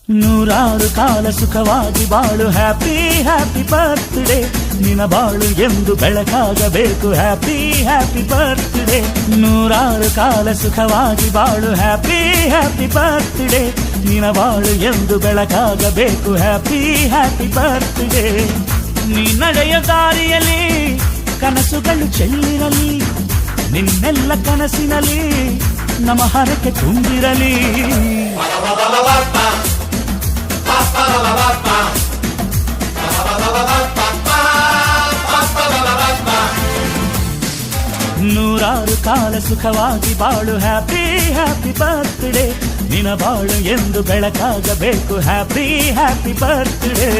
ನೂರಾರು ಕಾಲ ಸುಖವಾಗಿ ಬಾಳು ಹ್ಯಾಪಿ ಹ್ಯಾಪಿ ಬರ್ತ್ಡೇ ನಿನ ಬಾಳು ಎಂದು ಬೆಳಕಾಗಬೇಕು ಹ್ಯಾಪಿ ಹ್ಯಾಪಿ ಬರ್ತ್ಡೇ ನೂರಾರು ಕಾಲ ಸುಖವಾಗಿ ಬಾಳು ಹ್ಯಾಪಿ ಹ್ಯಾಪಿ ಬರ್ತ್ಡೇ ನಿನ ಬಾಳು ಎಂದು ಬೆಳಕಾಗಬೇಕು ಹ್ಯಾಪಿ ಹ್ಯಾಪಿ ಬರ್ತ್ಡೇ ನೀ ನಡೆಯ ದಾರಿಯಲ್ಲಿ ಕನಸುಗಳು ಚೆಲ್ಲಿರಲಿ ನಿನ್ನೆಲ್ಲ ಕನಸಿನಲ್ಲಿ ನಮ್ಮ ಹರಕೆ ತುಂಬಿರಲಿ ನೂರಾರು ಕಾಲ ಸುಖವಾಗಿ ಬಾಳು ಹ್ಯಾಪಿ ಹ್ಯಾಪಿ ಬರ್ತ್ಡೇ ನಿನ ಬಾಳು ಎಂದು ಬೆಳಕಾಗಬೇಕು ಹ್ಯಾಪಿ ಹ್ಯಾಪಿ ಬರ್ತ್ಡೇ